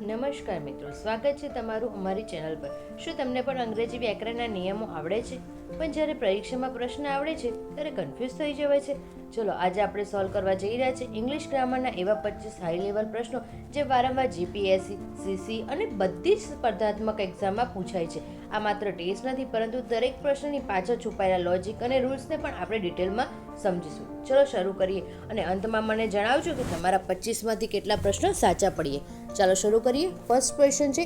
નમસ્કાર મિત્રો, સ્વાગત છે તમારું અમારી ચેનલ પર. શું તમને પણ અંગ્રેજી વ્યાકરણના નિયમો આવડે છે, પણ જ્યારે પરીક્ષામાં પ્રશ્ન આવડે છે ત્યારે કન્ફ્યુઝ થઈ જવાય છે? ચલો આજે આપણે સોલ્વ કરવા જઈ રહ્યા છીએ ઇંગ્લિશ ગ્રામરના એવા 25 હાઈ લેવલ પ્રશ્નો જે વારંવાર જીપીએસસી, સીસી અને બધી જ સ્પર્ધાત્મક એક્ઝામમાં પૂછાય છે. આ માત્ર ટેસ્ટ નથી, પરંતુ દરેક પ્રશ્નની પાછળ છુપાયેલા લોજિક અને રૂલ્સને પણ આપણે ડિટેલમાં સમજીશું. ચલો શરૂ કરીએ અને અંતમાં મને જણાવજો કે તમારા 25માંથી કેટલા પ્રશ્નો સાચા પડીએ. ચાલો શરૂ કરીએ. ફર્સ્ટ ક્વેશ્ચન છે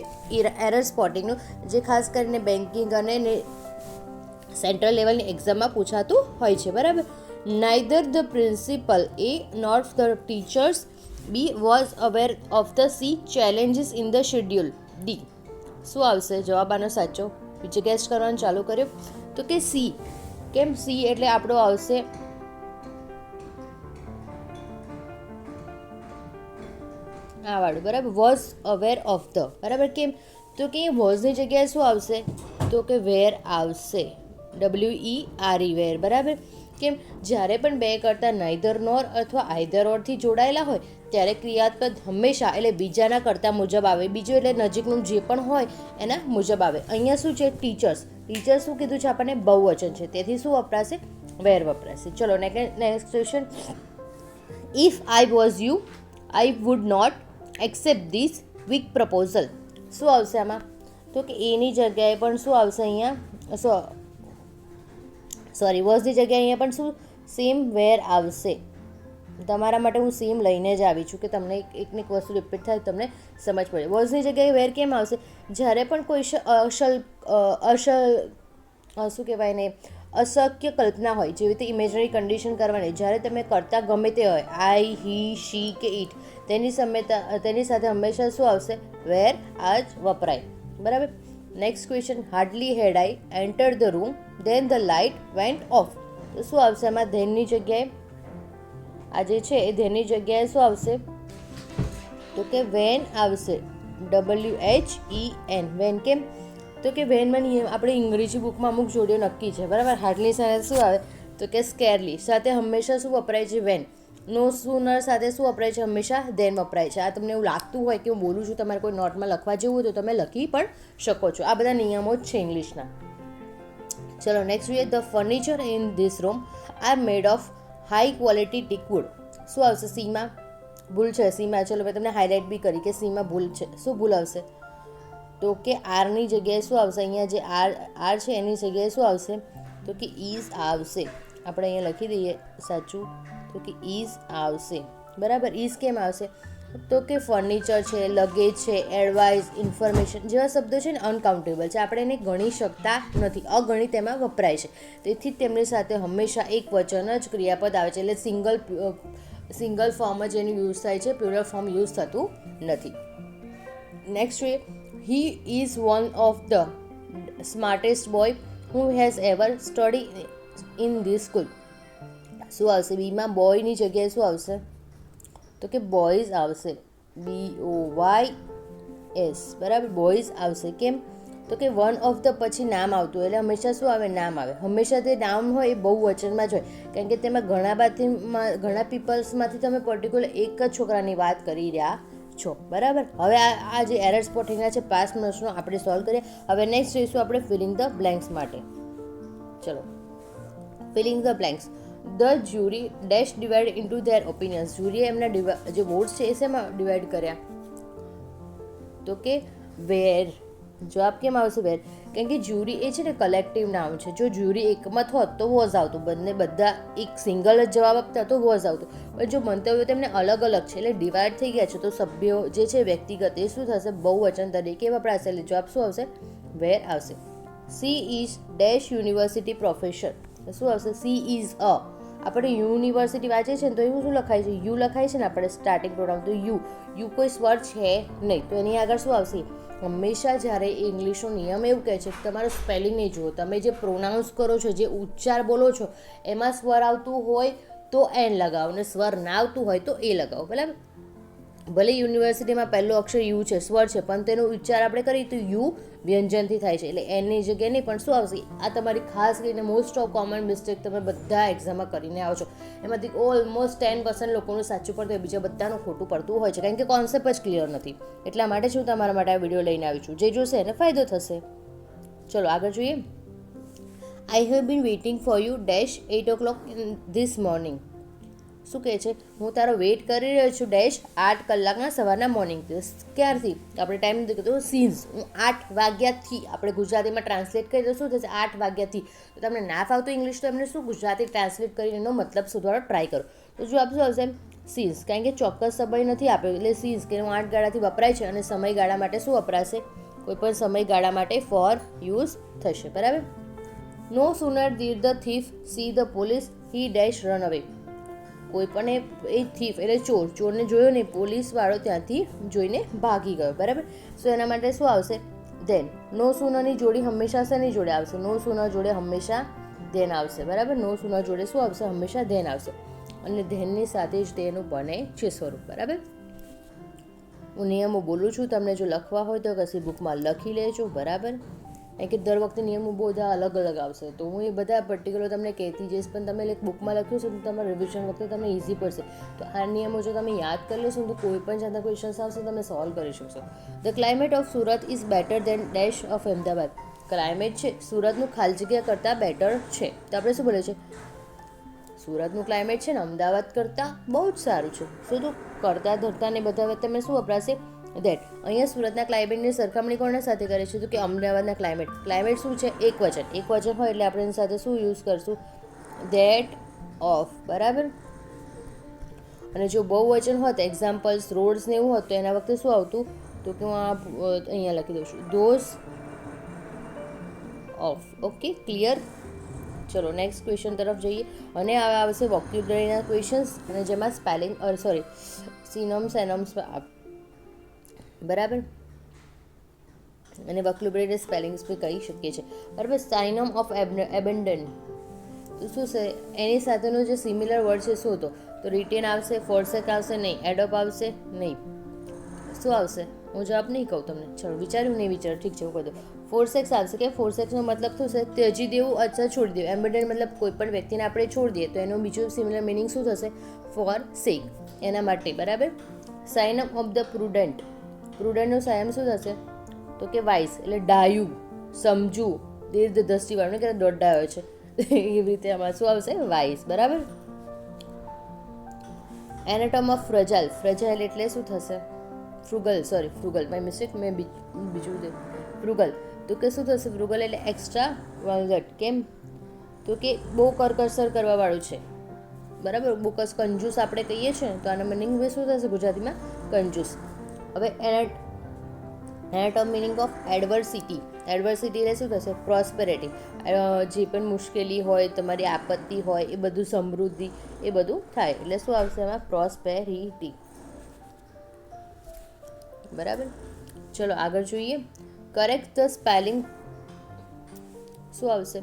એરર સ્પોટિંગનું, જે ખાસ કરીને બેન્કિંગ અને સેન્ટ્રલ લેવલની એક્ઝામમાં પૂછાતું હોય છે. બરાબર. Neither the principal A not the teachers B was aware of the C challenges in the schedule. D શું આવશે જવાબ આનો સાચો? બીજે ગેસ કરવાનું ચાલુ કર્યો તો કે સી. કેમ સી એટલે આપણો આવશે આ વાળું. બરાબર. Was aware of the. બરાબર. કેમ તો કે વોઝની જગ્યાએ શું આવશે તો કે વેર આવશે. WERE વેર. બરાબર. કેમ જ્યારે પણ બે કરતાં નાઇધર નોર અથવા આઈધર ઓરથી જોડાયેલા હોય ત્યારે ક્રિયાપદ હંમેશા એટલે બીજાના કરતાં મુજબ આવે. બીજું એટલે નજીકનું જે પણ હોય એના મુજબ આવે. અહીંયા શું છે? ટીચર્સ. ટીચર શું કીધું છે આપણને? બહુવચન છે, તેથી શું વપરાશે? વેર વપરાશે. ચલો next question. If I was you I would not accept this weak proposal. શું આવશે આમાં તો કે એની જગ્યાએ પણ શું આવશે અહીંયા? સોરી, વોઝની જગ્યાએ અહીંયા પણ શું સેમ વેર આવશે. તમારા માટે હું સેમ લઈને જ આવી છું કે તમને એકને એક વસ્તુ રિપીટ થાય તમને સમજ પડે. વોઝની જગ્યાએ વેર કેમ આવશે? જ્યારે પણ કોઈ શું કહેવાય ને, અશક્ય કલ્પના હોય, જેવી રીતે ઇમેજનરી કન્ડિશન કરવાની, જ્યારે તમે કરતા ગમે તે હોય, આઈ, હી, શી કે ઇટ, તેની સાથે હંમેશા શું આવશે? વેર આ જ વપરાય. બરાબર. Next question. Hardly had I enter the room then the light went off. તો શું આવશે એમાં? ધેનની જગ્યાએ આ જે છે એ ધેનની જગ્યાએ શું આવશે તો કે વેન આવશે. WHEN when. કેમ તો કે વેનમાં નિયમ આપણે અંગ્રેજી બુકમાં અમુક જોડીઓ નક્કી છે. બરાબર. હાર્ડલી સાથે શું આવે તો કે સ્કેરલી. સાથે હંમેશા શું વપરાય છે? વેન. નો સુનર સાથે શું વપરાય છે? હંમેશા ધેન વપરાય છે. આ તમને એવું લાગતું હોય કે હું બોલું છું, તમારે કોઈ નોટમાં લખવા જેવું હોય તો તમે લખી પણ શકો છો. આ બધા નિયમો જ છે ઇંગ્લિશના. ચલો નેક્સ્ટ જોઈએ. The furniture in this room are made of high quality teak wood. શું આવશે? સીમાં ભૂલ છે. સીમાં ચલો મેં તમને હાઇલાઇટ બી કરી કે સીમાં ભૂલ છે. શું ભૂલ આવશે તો કે આરની જગ્યાએ શું આવશે? અહીંયા જે આર છે એની જગ્યાએ શું આવશે તો કે ઇઝ આવશે. આપણે અહીંયા લખી દઈએ સાચું તો કે ઇઝ આવશે. બરાબર. ઇઝ કેમ આવશે તો કે ફર્નિચર છે, લગેજ છે, એડવાઇસ, ઇન્ફોર્મેશન જેવા શબ્દો છે ને અનકાઉન્ટેબલ છે. આપણે એને ગણી શકતા નથી, અગણિત એમાં વપરાય છે. તેથી જ તેમની સાથે હંમેશા એક વચન જ ક્રિયાપદ આવે છે. એટલે સિંગલ ફોર્મ જ એનું યુઝ થાય છે, પ્લુરલ ફોર્મ યુઝ થતું નથી. નેક્સ્ટ જોઈએ. He is one of the smartest boy who has ever study in this school. શું આવશે? બીમાં બોયની જગ્યાએ શું આવશે તો કે બોયઝ આવશે. BOYS. બરાબર. બોયઝ આવશે. કેમ તો કે વન ઓફ ધ પછી નામ આવતું હોય એટલે હંમેશા શું આવે? નામ આવે. હંમેશા તે નામ હોય એ બહુ વચનમાં જ હોય, કારણ કે તેમાં ઘણા પીપલ્સમાંથી તમે પર્ટિક્યુલર એક જ છોકરાની વાત કરી રહ્યા છો. બરાબર. હવે આ જે એરર સ્પોટિંગના છે 5 પ્રશ્નો આપણે સોલ્વ કરીએ. હવે નેક્સ્ટ જોઈશું આપણે ફિલિંગ ધ બ્લેન્ક્સ માટે. ચલો. Filling the blanks. The jury dash divide into their opinions. જ્યુરીએ એમના જે વોટ્સ છે એ શેમાં ડિવાઇડ કર્યા તો કે વેર. જવાબ કેમ આવશે? વેર. કેમ કે જ્યુરી એ છે ને કલેક્ટિવ નાઉન છે. જો જ્યુરી એકમત હોત તો વોઝ આવતું. બધા એક સિંગલ જ જવાબ આપતા તો વોઝ આવતું. પણ જો મંતવ્યો તેમને અલગ અલગ છે એટલે ડિવાઇડ થઈ ગયા છે તો સભ્યો જે છે વ્યક્તિગત એ શું થશે? બહુવચન તરીકે વપરાશે. એટલે જવાબ શું આવશે? વેર આવશે. She is dash university professor. શું આવશે? She is a. આપણે યુનિવર્સિટી વાંચીએ છીએ ને તો એવું શું લખાય છે? યુ લખાય છે ને આપણે સ્ટાર્ટિંગ પ્રોનાઉન. તો યુ કોઈ સ્વર છે નહીં તો એની આગળ શું આવશે? હંમેશા જ્યારે ઇંગ્લિશનો નિયમ એવું કહે છે કે તમારું સ્પેલિંગ નહીં જુઓ, તમે જે પ્રોનાઉન્સ કરો છો, જે ઉચ્ચાર બોલો છો એમાં સ્વર આવતું હોય તો એન લગાવો, અને સ્વર ના આવતું હોય તો એ લગાવો. બરાબર. ભલે યુનિવર્સિટીમાં પહેલો અક્ષર યુ છે, સ્વર છે, પણ તેનો ઉચ્ચાર આપણે કરીએ તો યુ વ્યંજનથી થાય છે, એટલે એની જગ્યાએ નહીં. પણ શું આવશે? આ તમારી ખાસ કરીને મોસ્ટ ઓફ કોમન મિસ્ટેક તમે બધા એક્ઝામમાં કરીને આવો છો. એમાંથી ઓલમોસ્ટ 10% લોકોનું સાચું પડતું હોય, બીજા બધાનું ખોટું પડતું હોય છે, કારણ કે કોન્સેપ્ટ જ ક્લિયર નથી. એટલા માટે હું તમારા માટે આ વિડીયો લઈને આવી છું. જે જોશે એને ફાયદો થશે. ચલો આગળ જોઈએ. I have been waiting for you dash 8 o'clock this morning. શું કહે છે? હું તારો વેઇટ કરી રહ્યો છું ડેશ 8 કલાકના સવારના મોર્નિંગ. ક્યારથી? આપણે ટાઈમ નથી કીધું. સિન્સ હું 8 વાગ્યાથી, આપણે ગુજરાતીમાં ટ્રાન્સલેટ કરીએ તો શું થશે? 8 વાગ્યાથી. તો તમને ના ફાવતું ઇંગ્લિશ તો એમને શું ગુજરાતી ટ્રાન્સલેટ કરીને એનો મતલબ શોધવાનો ટ્રાય કરો. તો જો આપશું આવશે સિન્સ, કારણ કે ચોક્કસ સમય નથી આપ્યો, એટલે સિન્સ કે 8 ગાળાથી વપરાય છે, અને સમયગાળા માટે શું વપરાશે? કોઈ પણ સમયગાળા માટે ફોર યુઝ થશે. બરાબર. No sooner did the thief see the police he dash run away. કોઈ પણ એ થીફ એટલે ચોરને જોયો નહીં, પોલીસવાળો ત્યાંથી જોઈને ભાગી ગયો. બરાબર. સો એના માટે શું આવશે? ધેન. નો સુનરની જોડી હંમેશા શેની જોડે આવશે? નો સુનર જોડે હંમેશા ધેન આવશે. બરાબર. નો સુનર જોડે શું આવશે? હંમેશા ધેન આવશે, અને ધેનની સાથે જ તેનું બને છે સ્વરૂપ. બરાબર. હું નિયમો બોલું છું, તમને જો લખવા હોય તો કશી બુકમાં લખી લેજો. બરાબર. કારણ કે દર વખતે નિયમો બધા અલગ અલગ આવશે, તો હું એ બધા પર્ટિક્યુલર તમને કહેતી જઈશ, પણ તમે બુકમાં લખ્યું છે તો તમારે રિવિઝન વખતે તમને ઇઝી પડશે. તો આ નિયમો જો તમે યાદ કરી લેશો તો કોઈ પણ જાતના ક્વેશ્ચન્સ આવશે તમે સોલ્વ કરી શકશો. The climate of Surat is better than dash of Ahmedabad. Climate છે સુરતનું ખાલી જગ્યા કરતાં બેટર છે. તો આપણે શું બોલીએ છીએ? સુરતનું ક્લાઇમેટ છે ને અમદાવાદ કરતાં બહુ જ સારું છે. શું તો કરતાં ધરતા ને બધા તમે શું વપરાશે? ધેટ. અહીંયા સુરતના ક્લાઇમેટની સરખામણી કોના સાથે કરે છે? તો કે અમદાવાદના ક્લાઇમેટ. ક્લાઇમેટ શું છે? એક વચન. એક વચન હોય એટલે આપણે એની સાથે શું યુઝ કરશું? That of. બરાબર. અને જો બહુ વચન હોત, એક્ઝામ્પલ્સ રોડ્સ ને એવું હોત, તો એના વખતે શું આવતું? તો કે હું અહીંયા લખી દઉં છું ધોઝ ઓફ. Okay, clear. ચલો નેક્સ્ટ ક્વેશ્ચન તરફ જઈએ. અને હવે આવશે વોક્યુબલરીના ક્વેશ્ચન્સ, અને જેમાં સ્પેલિંગ સિનોમ્સ એનોમ્સ. બરાબર. અને વોક્યુબલરી સ્પેલિંગ્સ બી કહી શકીએ છીએ. બરાબર. સાઇનોમ ઓફ એબન્ડન તો શું છે? એની સાથેનો જે સિમિલર વર્ડ છે શું હતો? તો રિટેન આવશે, ફોરસેક આવશે નહીં, એડોપ આવશે નહીં. શું આવશે? હું જવાબ નહીં કહું તમને. ચલો વિચાર્યું નહીં વિચાર, ઠીક છે હું કહી દઉં. ફોરસેક્સ આવશે. કે ફોરસેક્સનો મતલબ શું છે? ત્યજી દેવું અથવા છોડી દેવું. એમ્બેડેડ મતલબ કોઈ પણ વ્યક્તિને આપણે છોડી દઈએ, તો એનો બીજો સિમિલર મિનિંગ શું થશે? ફોર સેક. એના માટે. બરાબર. સાઇનમ ઓફ ધ પ્રુડન્ટ. પ્રુડન્ટનું સાયમ શું થશે? તો કે વાઇસ, એટલે ડાયું, સમજવું, દીર્ઘ દ્રષ્ટિવાળું કે દોડાયો છે એવી રીતે આમાં શું આવશે? વાઇસ. બરાબર. એનાટોમ ઓફ ફ્રજાઇલ. ફ્રજાઇલ એટલે શું થશે? ફ્રુગલ. ફ્રુગલ માય મિસ્ટેક, મેં બીજું ફ્રુગલ. તો કે શું થશે? ફ્રુગલ એટલે એક્સ્ટ્રા વાલગટ. કેમ? તો કે બહુ કરકસર કરવાવાળું છે. બરાબર. બહુ કંજૂસ આપણે કહીએ છીએ, તો આના મિનિંગ શું થશે ગુજરાતીમાં? કંજૂસ. હવે એનાટોમ મિનિંગ ઓફ એડવર્સિટી. એડવર્સિટી એટલે શું થશે? પ્રોસ્પેરિટી. જે પણ મુશ્કેલી હોય, તમારી આપત્તિ હોય, એ બધું સમૃદ્ધિ, એ બધું થાય એટલે શું આવશે એમાં? પ્રોસ્પેરિટી. બરાબર. ચલો આગળ જોઈએ. કરેક્ટ ધ સ્પેલિંગ શું આવશે?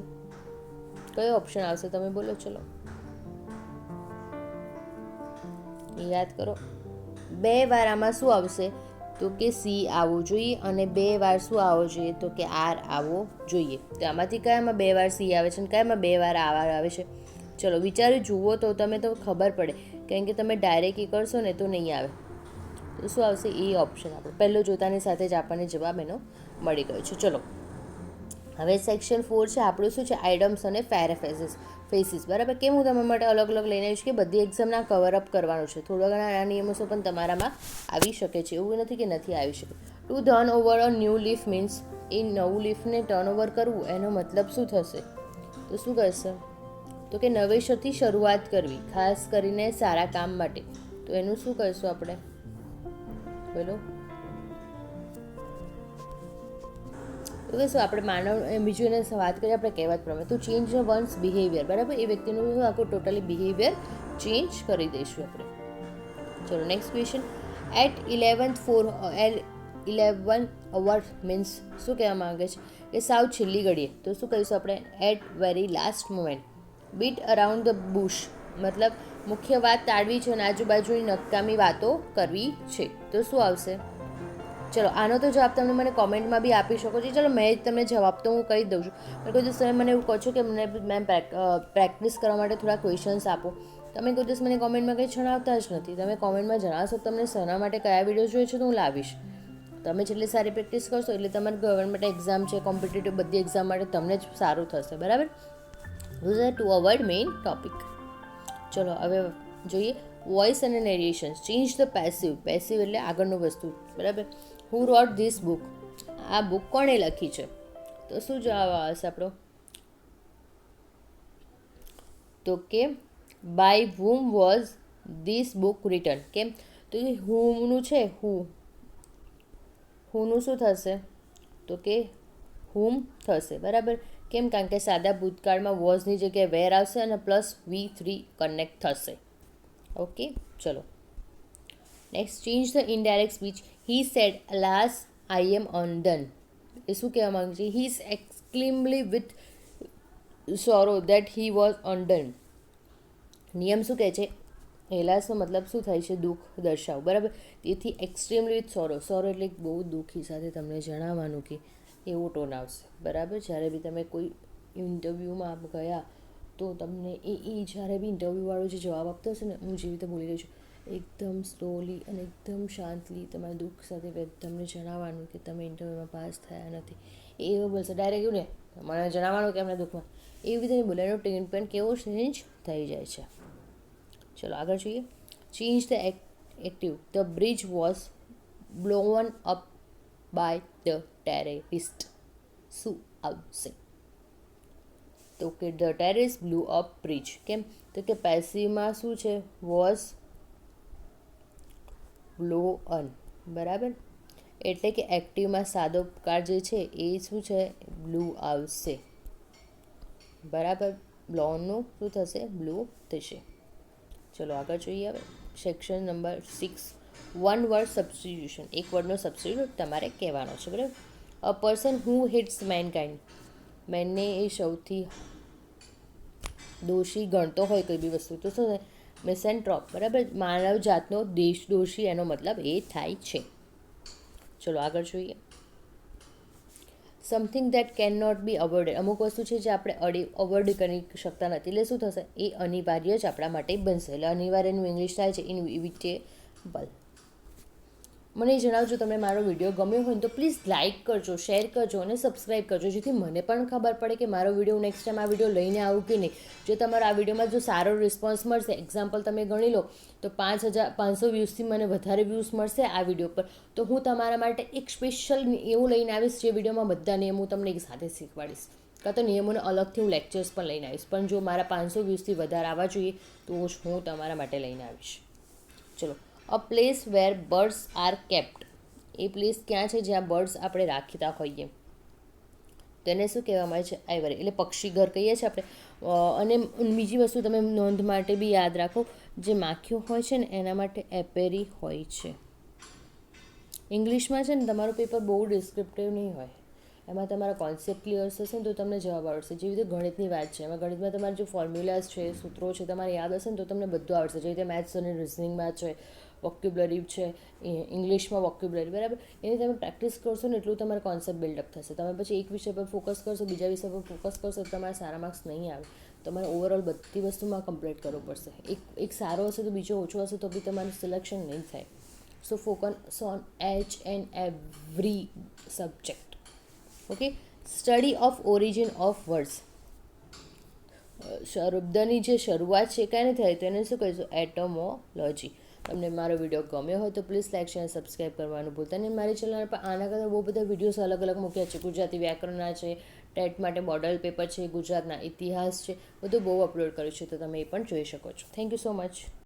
કયો ઓપ્શન આવશે? તમે બોલો. ચલો યાદ કરો. 2 વાર આમાં શું આવશે? તો કે સી આવવું જોઈએ, અને 2 વાર શું આવવો જોઈએ? તો કે આર આવવો જોઈએ. તો આમાંથી કયામાં 2 વાર સી આવે છે અને કયામાં 2 વાર આર આવે છે? ચલો વિચારી જુઓ તો તમે તો ખબર પડે, કારણ કે તમે ડાયરેક્ટ એ કરશો ને તો નહીં આવે. તો શું આવશે? એ ઓપ્શન આપણે પહેલો જોતાની સાથે જ આપણને જવાબ એનો મળી ગયો છે. ચલો હવે સેક્શન 4 છે આપણું. શું છે? આઇડમ્સ અને ફેસીસ. બરાબર. કેમ હું તમારા માટે અલગ અલગ લઈને આવીશ કે બધી એક્ઝામના કવરઅપ કરવાનું છે. થોડા ઘણા આ નિયમો પણ તમારામાં આવી શકે છે, એવું નથી કે નથી આવી શકે. To turn over a new leaf means, એ નવું લીફને ટર્ન ઓવર કરવું એનો મતલબ શું થશે? તો શું કરશે? તો કે નવેસરથી શરૂઆત કરવી, ખાસ કરીને સારા કામ માટે. તો એનું શું કરશું આપણે? બોલો. તો કહીશું આપણે માનવ બીજું એને વાત કરીએ આપણે કહેવત પ્રમાણે. તો ચેન્જ વન્સ બિહેવિયર. બરાબર. એ વ્યક્તિનું આખું ટોટલી બિહેવિયર ચેન્જ કરી દઈશું આપણે. ચલો next question. At 11 hour means શું કહેવા માંગે છે? કે સાવ છેલ્લી ઘડીએ. તો શું કહીશું આપણે? At very last moment. Beat around the bush મતલબ મુખ્ય વાત ટાળવી છે અને આજુબાજુની નકામી વાતો કરવી છે. તો શું આવશે? ચલો આનો તો જવાબ તમે મને કોમેન્ટમાં બી આપી શકો છો. ચલો મેં જ તમને જવાબ તો હું કહી દઉં છું. પણ કોઈ દિવસ તમે મને એવું કહો છો કે મેમ પ્રેક્ટિસ કરવા માટે થોડા ક્વેશ્ચન્સ આપો. તમે કોઈ દિવસ મને કોમેન્ટમાં કંઈ જણાવતા જ નથી. તમે કોમેન્ટમાં જણાવશો તમને શેના માટે કયા વિડીયો જોઈએ છે તો હું લાવીશ. તમે જેટલી સારી પ્રેક્ટિસ કરશો એટલે તમારી ગવર્મેન્ટ એક્ઝામ છે, કોમ્પિટિટિવ બધી એક્ઝામ માટે તમને જ સારું થશે. બરાબર? These are two award main topic. ચલો હવે જોઈએ વોઇસ અને narration. Change the passive. Passive એટલે આગળનું વસ્તુ. બરાબર? Who wrote this book. આ બુક કોણે લખી છે? તો શું જવાબ આવશે આપણો? તો કે by whom was this book written. કેમ? તો એ whomનું છે, હુનું શું થશે? તો કે whom થશે. બરાબર? કેમ? કારણ કે સાદા ભૂતકાળમાં વોઝની જગ્યાએ વેર આવશે અને પ્લસ V3 કનેક્ટ થશે. ઓકે, ચલો next. Change the indirect speech. He said alas I am undone. એ શું કહેવા માંગે છે? He is exclaimingly with sorrow that he was undone. નિયમ શું કહે છે? હેલાસનો મતલબ શું થાય છે? દુઃખ દર્શાવું. બરાબર? તેથી એક્સ્ટ્રીમલી વિથ સોરો. સોરો એટલે બહુ દુઃખી સાથે તમને જણાવવાનું કે એવો ટોન આવશે. બરાબર? જ્યારે બી તમે કોઈ ઇન્ટરવ્યૂમાં ગયા તો તમને જ્યારે બી ઇન્ટરવ્યૂવાળો જે જવાબ આપતો હશે ને, હું જેવી રીતે બોલી રહી છું એકદમ સ્લોલી અને એકદમ શાંતલી તમારા દુઃખ સાથે તમને જણાવવાનું કે તમે ઇન્ટરવ્યૂમાં પાસ થયા નથી. એવું બોલશે ડાયરેક્ટ. એવું ને મને જણાવવાનું કે એમને દુઃખમાં એવી રીતે બોલાનો ટ્રેન પણ કેવો ચેન્જ થઈ જાય છે. ચલો આગળ જોઈએ. Change the active. The bridge was blown up by the terrorist. શું આવશે? તો કે the terrorist blew up bridge. કેમ? તો કે પેસિવમાં શું છે? Was blown. બરાબર? એટલે કે એક્ટિવમાં સાદો કાર જે છે એ શું છે? બ્લુ આવશે. બરાબર? બ્લોનનું શું થશે? બ્લુ થશે. ચલો આગળ જોઈએ. હવે section number 6. One word substitution. એક વર્ડનો સબસ્ટિટ્યુટ તમારે કહેવાનો છે. બરાબર? A person who hates mankind. મેનને એ સૌથી દોષી ગણતો હોય કોઈ બી વસ્તુ તો શું? મિસેન્ટ્રોપ. બરાબર? માનવ જાતનો દોષી એનો મતલબ એ થાય છે. ચલો આગળ જોઈએ. Something that can not be avoided. અમુક વસ્તુ છે જે આપણે અવોઇડ કરી શકતા નથી એટલે શું થશે? એ અનિવાર્ય જ આપણા માટે બનશે. એટલે અનિવાર્યનું ઇંગ્લિશ થાય છે ઇનવિટેબલ. મને જણાવજો તમને મારો વિડીયો ગમ્યો હોય તો પ્લીઝ લાઇક કરજો, શેર કરજો અને સબસ્ક્રાઈબ કરજો, જેથી મને પણ ખબર પડે કે મારો વિડીયો નેક્સ્ટ ટાઈમ આ વિડીયો લઈને આવું કે નહીં. જો તમારો આ વિડીયોમાં જો સારો રિસ્પોન્સ મળશે, એક્ઝામ્પલ તમે ગણી લો તો 5,500 વ્યૂઝથી મને વધારે વ્યૂઝ મળશે આ વિડીયો પર, તો હું તમારા માટે એક સ્પેશિયલ એવું લઈને આવીશ જે વિડીયોમાં બધા નિયમો તમને એક સાથે શીખવાડીશ. કાં તો નિયમોને અલગથી હું લેક્ચર્સ પણ લઈને આવીશ. પણ જો મારા 500 વ્યૂઝથી વધારે આવવા જોઈએ તો જ હું તમારા માટે લઈને આવીશ. ચલો. A place where birds are kept. A place ક્યાં છે જ્યાં બર્ડ્સ આપણે રાખતા હોઈએ? તેને શું કહેવામાં આવે છે? આઈવરી. એટલે પક્ષી ઘર કહીએ છીએ આપણે. અને બીજી વસ્તુ તમે નોંધ માટે બી યાદ રાખો, જે માખીઓ હોય છે ને એના માટે એપેરી હોય છે. ઇંગ્લિશમાં છે ને તમારું પેપર બહુ ડિસ્ક્રિપ્ટિવ નહીં હોય. એમાં તમારા કોન્સેપ્ટ ક્લિયર થશે ને તો તમને જવાબ આવડશે. જેવી રીતે ગણિતની વાત છે, એમાં ગણિતમાં તમારે જે ફોર્મ્યુલાઝ છે, સૂત્રો છે, તમારે યાદ હશે ને તો તમને બધું આવડશે. જેવી રીતે મેથ્સ અને રિઝનિંગમાં છે, વોક્યુબલરી છે, ઇંગ્લિશમાં વોક્યુબલરી. બરાબર? એની તમે પ્રેક્ટિસ કરશો ને એટલું તમારે કોન્સેપ્ટ બિલ્ડઅપ થશે. તમે પછી એક વિષય પર ફોકસ કરશો, બીજા વિષય પર ફોકસ કરશો તો તમારે સારા માર્ક્સ નહીં આવે. તમારે ઓવરઓલ બધી વસ્તુમાં કમ્પ્લીટ કરવું પડશે. એક સારો હશે તો બીજો ઓછો હશે તો બી તમારું સિલેક્શન નહીં થાય. So focus on each and every subject. Okay. Study of origin of words. શબ્દની જે શરૂઆત છે ક્યાંથી થાય તો એને શું કહીશું? એટમોલોજી. તમને મારો વિડીયો ગમ્યો હોય તો પ્લીઝ લાઈક શેર સબસ્ક્રાઈબ કરવાનું ભૂલતા નહીં. મારી ચેનલ પર આના કરતાં બહુ બધા વિડીયોઝ અલગ અલગ મૂક્યા છે. ગુજરાતી વ્યાકરણના છે, ટેટ માટે મોડલ પેપર છે, ગુજરાતના ઇતિહાસ છે, બધું બહુ અપલોડ કર્યું છે તો તમે એ પણ જોઈ શકો છો. Thank you so much.